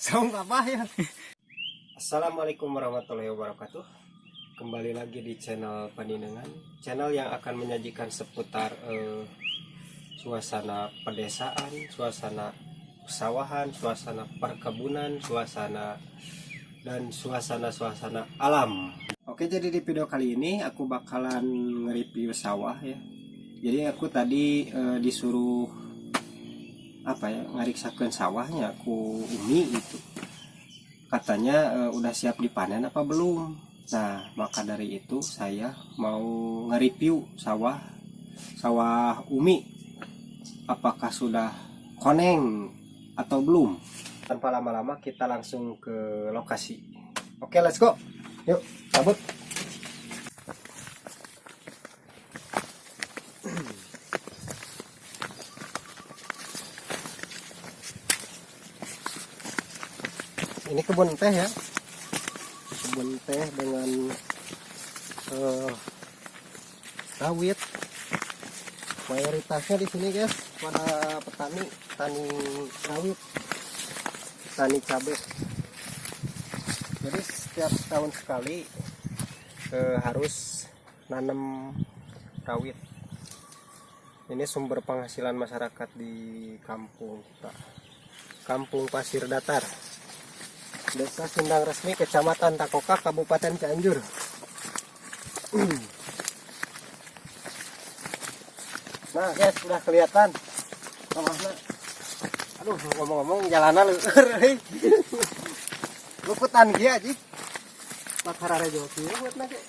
Saung apa ya? Assalamualaikum warahmatullahi wabarakatuh. Kembali lagi di channel Paninengan, channel yang akan menyajikan seputar suasana pedesaan, suasana pesawahan, suasana perkebunan, suasana alam. Oke, jadi di video kali ini aku bakalan nge-review sawah ya. Jadi aku tadi disuruh ngariksakeun sawahnya aku Umi gitu. Katanya udah siap dipanen apa belum. Nah, maka dari itu saya mau nge-review sawah Umi, apakah sudah koneng atau belum. Tanpa lama-lama kita langsung ke lokasi. Oke, let's go. Yuk, cabut. Ini kebun teh ya, kebun teh dengan sawit. Mayoritasnya di sini guys pada petani sawit, petani cabai. Jadi setiap tahun sekali harus nanam sawit. Ini sumber penghasilan masyarakat di kampung kita, Kampung Pasir Datar, Desa Sindang Resmi, Kecamatan Takoka, Kabupaten Cianjur. Nah guys, sudah kelihatan sawahnya. Aduh, ngomong-ngomong jalanan luputan dia aja. Makarare jauh kieu buat nage.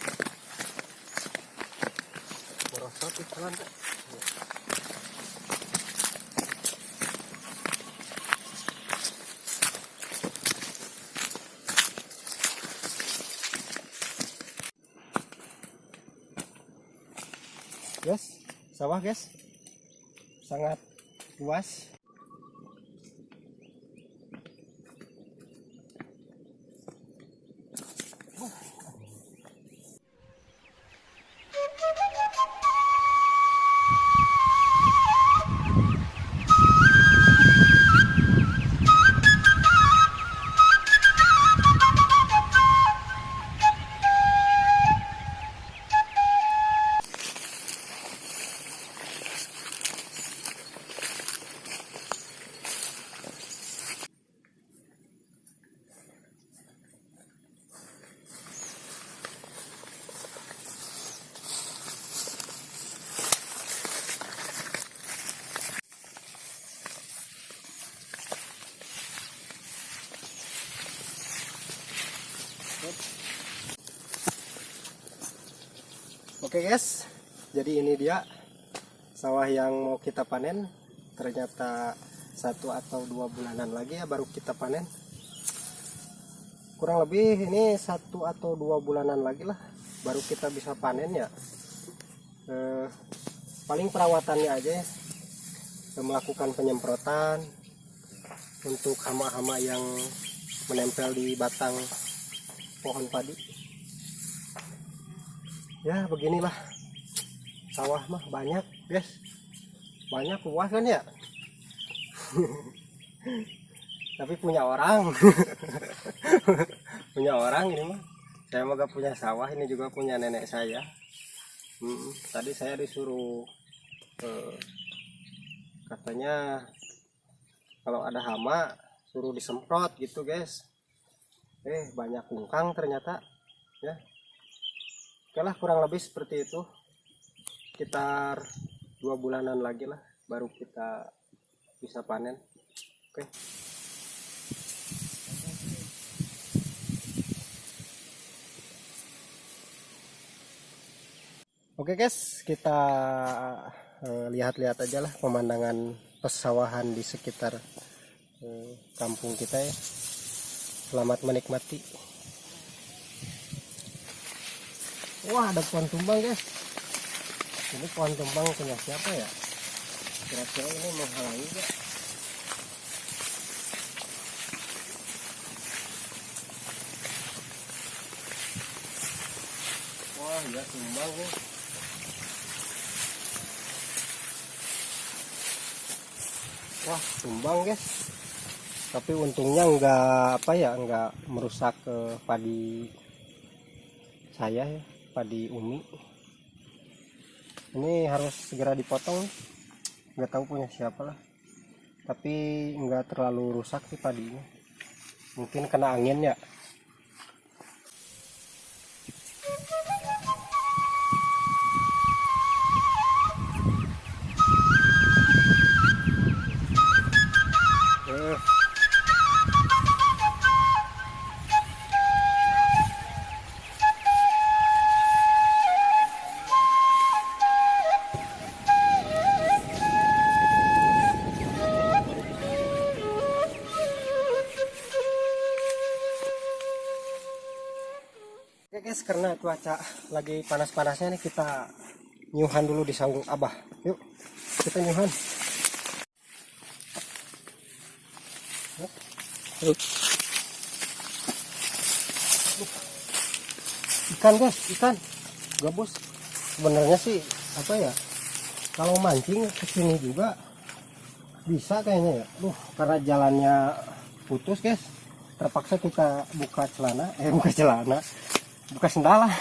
Merosot di jalan teh. Guys, sawah guys, sangat luas. Oke guys, jadi ini dia sawah yang mau kita panen. Ternyata 1 atau 2 bulanan lagi ya baru kita panen. Kurang lebih ini 1 atau 2 bulanan lagi lah baru kita bisa panen ya. Paling perawatannya aja ya, melakukan penyemprotan untuk hama-hama yang menempel di batang pohon padi. Ya beginilah sawah mah, banyak guys, banyak, luas kan ya. Tapi punya orang punya orang ini mah. Saya mah gak punya sawah, ini juga punya nenek saya. Tadi saya disuruh katanya kalau ada hama suruh disemprot gitu guys. Banyak kungkang ternyata ya. Oke lah, kurang lebih seperti itu. Sekitar 2 bulanan lagi lah baru kita bisa panen. Oke. Oke guys, kita lihat-lihat aja lah pemandangan pesawahan di sekitar kampung kita ya. Selamat menikmati. Wah, ada pohon tumbang guys. Ini pohon tumbang punya siapa ya? Kira-kira ini menghalangi gak? Wah, ya tumbang nih. Wah, tumbang guys. Tapi untungnya enggak merusak padi saya ya, padi Umi. Ini harus segera dipotong, nggak tahu punya siapa lah, tapi nggak terlalu rusak sih padinya, mungkin kena angin ya. Oke guys, karena cuaca lagi panas-panasnya nih, kita nyuhan dulu di Saung Abah. Yuk, kita nyuhan. Ikan guys, ikan gabus. Sebenarnya sih apa ya, kalau mancing ke sini juga bisa kayaknya ya. Karena jalannya putus guys, terpaksa kita buka sendal lah.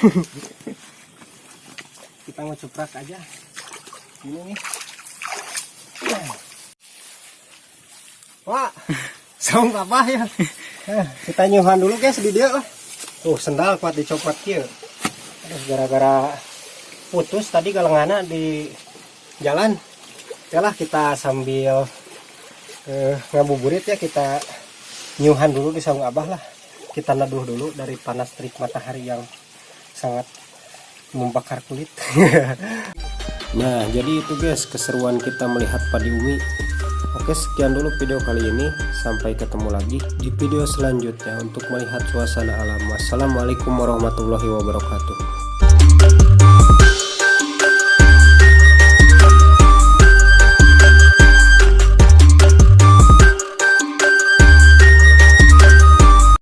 Kita ngecuprak aja ini nih. Wah, Saung Abah ya. Kita nyuhan dulu guys di dia lah. Sendal kuat dicopot kia. Gara-gara putus tadi galengana di jalan. Yalah, kita sambil ngabuburit ya, kita nyuhan dulu di Saung Abah lah. Kita neduh dulu dari panas terik matahari yang sangat membakar kulit. Nah, jadi itu guys keseruan kita melihat padi Umi. Oke, sekian dulu video kali ini. Sampai ketemu lagi di video selanjutnya untuk melihat suasana alam. Wassalamualaikum warahmatullahi wabarakatuh.